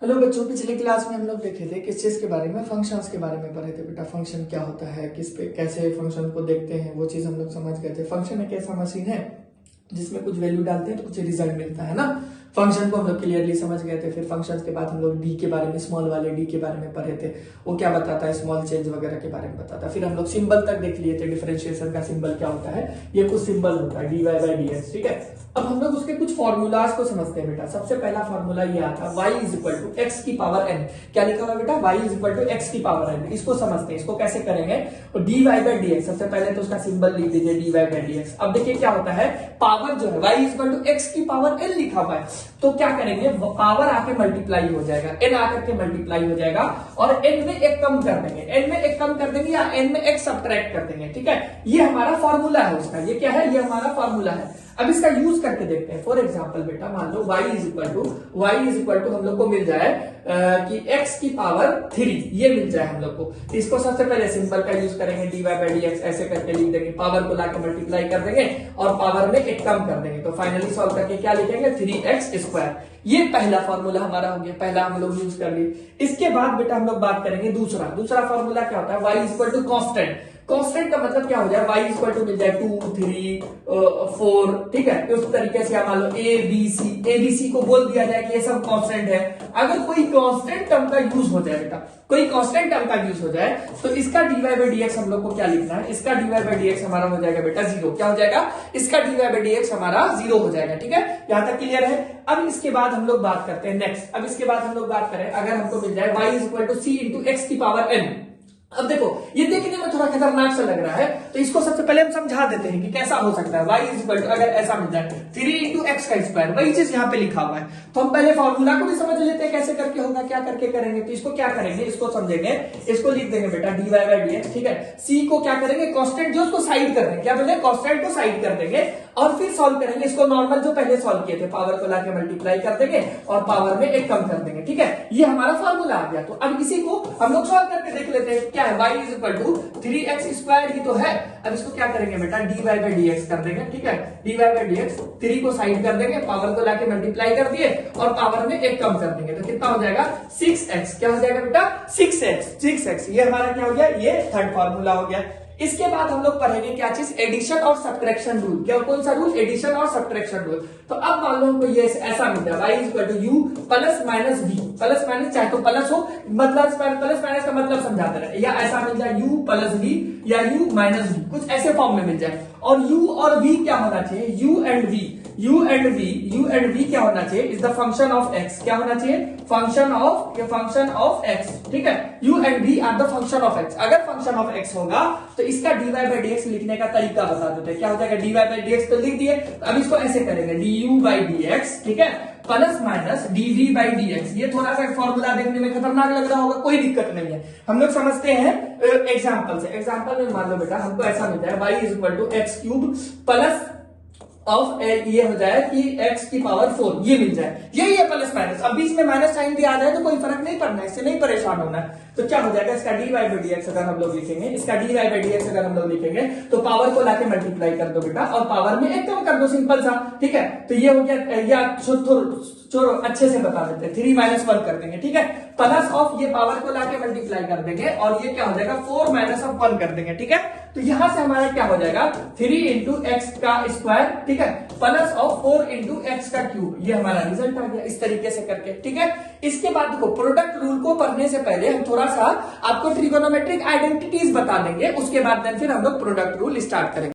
Hello बच्चों, पिछले class में हम लोग देखे थे किस चीज के बारे में, फंक्शंस के बारे में पढ़े थे बेटा। फंक्शन क्या होता है, किस पे कैसे फंक्शन को देखते हैं, वो चीज हम लोग समझ गए थे। फंक्शन एक ऐसा मशीन है जिसमें कुछ वैल्यू डालते हैं तो कुछ रिजल्ट मिलता है ना। फंक्शन को हम लोग क्लियरली समझ गए थे। फिर फंक्शन के बाद हम लोग डी के बारे में, स्मॉल वाले डी के बारे में पढ़े थे। वो क्या बताता है, स्मॉल चेंज वगैरह के बारे में बताता है। फिर हम लोग सिंबल तक देख लिए थे, डिफरेंशिएशन का सिंबल क्या होता है, ये कुछ सिंबल होता है d y by d x, ठीक है। अब हम लोग उसके कुछ फॉर्मूलाज को समझते हैं बेटा। सबसे पहला फॉर्मूला ये आता है y is equal to x की पावर n। क्या लिखा हुआ बेटा, y is equal to x की पावर n। इसको समझते हैं, इसको कैसे करेंगे। तो d y by d x, सबसे पहले तो उसका सिंबल लिख दीजिए d y by d x. अब देखिए क्या होता है, पावर जो है y is equal to x की पावर n लिखा हुआ है, तो क्या करेंगे, पावर आके मल्टीप्लाई हो जाएगा, n आकर के मल्टीप्लाई हो जाएगा और n में एक कम कर देंगे, n में एक कम कर देंगे या n में एक सब्ट्रैक्ट कर देंगे, ठीक है। ये हमारा फॉर्मूला है उसका, ये क्या है, ये हमारा फॉर्मूला है। अब इसका यूज करके देखते हैं। फॉर एग्जांपल बेटा, मान लो y इज इक्वल टू हम लोग को मिल जाए कि x की पावर 3, ये मिल जाए हम लोग को। इसको सबसे पहले सिंबल का यूज करेंगे, d y by d x ऐसे करके लिख देंगे, पावर को लाके मल्टीप्लाई कर देंगे और पावर में एक कम कर देंगे, तो फाइनली सॉल्व करके क्या लिखेंगे, 3x²। ये पहला फॉर्मूला हमारा हो गया, पहला हम लोग यूज कर लिए। इसके बाद बेटा हम लोग बात करेंगे दूसरा फॉर्मूला क्या होता है, y is equal to constant. Constant का मतलब क्या हो जाए, y इज इक्वल टू मिल जाए 2, 3, 4, ठीक है। उस तरीके से मान लो एबीसी को बोल दिया जाए कि ये सब कांस्टेंट है। अगर कोई कांस्टेंट टर्म का यूज हो जाए बेटा, कोई कांस्टेंट टर्म का यूज हो जाए, तो इसका d y by d x हम लोग को क्या लिखना है, इसका d y by d x हमारा हो जाएगा बेटा 0। क्या हो जाएगा, इसका d y by d x हमारा 0 हो जाएगा, ठीक है। यहां तक क्लियर है। अब इसके बाद हम लोग बात करते हैं नेक्स्ट। अब इसके बाद हम लोग बात करें, अगर हमको मिल जाए y is equal to c into x की पावर n। अब देखो ये देखने में थोड़ा खतरनाक सा लग रहा है, तो इसको सबसे पहले हम समझा देते हैं कि कैसा हो सकता है। y इज इक्वल टू अगर ऐसा मिल जाए 3 इंटू एक्स का स्क्वायर, वही चीज यहाँ पे लिखा हुआ है, तो हम पहले फॉर्मूला को भी समझ लेते हैं कैसे करके होगा, क्या करके करेंगे। तो इसको क्या करेंगे, इसको समझेंगे, इसको लिख देंगे बेटा d y by d x, ठीक है। c को क्या करेंगे, कांस्टेंट जो उसको साइड कर देंगे, क्या बोले, कांस्टेंट को साइड कर देंगे और फिर सॉल्व करेंगे इसको नॉर्मल जो पहले सॉल्व किए थे, पावर को लाके मल्टीप्लाई कर देंगे और पावर में एक कम कर देंगे, ठीक है। ये हमारा फॉर्मूला आ गया। तो अब इसी को हम लोग सॉल्व करके देख लेते हैं, क्या है, y is equal to 3x² ही तो है। अब इसको क्या करेंगे बेटा, d y by d x कर देंगे, ठीक है। D y by d x, 3 को साइड कर देंगे, पावर को लाके मल्टीप्लाई कर दिए और पावर में एक कम कर देंगे, तो कितना हो जाएगा 6x। क्या हो जाएगा बेटा, 6x। ये हमारा क्या हो गया, ये थर्ड फॉर्मूला हो गया। इसके बाद हम लोग पढ़ेंगे क्या चीज, एडिशन और सब्ट्रैक्शन रूल। क्या, कौन सा रूल, एडिशन और सब्ट्रैक्शन रूल। तो अब मान लो हमको ये ऐसा मिलता है, y is equal to u plus minus v, plus minus चाहे तो प्लस हो, मतलब प्लस माइनस का मतलब समझाते रहे, या ऐसा मिल जाए u प्लस v या u माइनस v, कुछ ऐसे फॉर्म में मिल जाए। और u और v क्या होना चाहिए, u एंड v क्या होना चाहिए, is the function of x। क्या होना चाहिए, फंक्शन ऑफ x, ठीक है। u and v are the function of x। अगर फंक्शन ऑफ x होगा तो इसका dy बाई dx लिखने का तरीका बता देते हैं। क्या हो जाएगा, dy बाई dx तो लिख दिए, अब इसको ऐसे करेंगे du बाई dx, ठीक है, plus minus dv by dx। ये थोड़ा सा फॉर्मूला देखने में खतरनाक लग रहा होगा, कोई दिक्कत नहीं है, हम लोग समझते हैं एग्जांपल से। एग्जांपल में मान लो बेटा हमको ऐसा मिलता है, y is equal to x cube plus of ये हो जाए कि x की पावर 4, ये मिल जाए, यही है प्लस माइनस। अब बीच में माइनस साइन भी आ जाए तो कोई फर्क नहीं पड़ना है, इससे नहीं परेशान होना है। तो क्या हो जाएगा, इसका d y by d x अगर हम लोग लिखेंगे, इसका d y by d x अगर हम लोग लिखेंगे तो पावर को लाके मल्टीप्लाई कर दो बेटा और पावर में एक कम कर दो, सिंपल सा, ठीक है। तो ये हो गया, या छोड़ो अच्छे से बता देते हैं, 3 माइनस 1 कर देंगे, ठीक है। प्लस ऑफ ये पावर को लाके मल्टीप्लाई कर देंगे और ये क्या हो जाएगा 4 माइनस ऑफ 1 कर देंगे, ठीक है। तो यहां से हमारा क्या हो जाएगा 3 इंटू एक्स का स्क्वायर, ठीक है, प्लस ऑफ 4 इंटू एक्स का क्यूब। ये हमारा रिजल्ट आ गया इस तरीके से करके, ठीक है। इसके बाद देखो, प्रोडक्ट रूल को पढ़ने से पहले हम थोड़ा सा आपको ट्रिगोनोमेट्रिक आइडेंटिटीज बता देंगे, उसके बाद फिर हम लोग प्रोडक्ट रूल स्टार्ट करेंगे।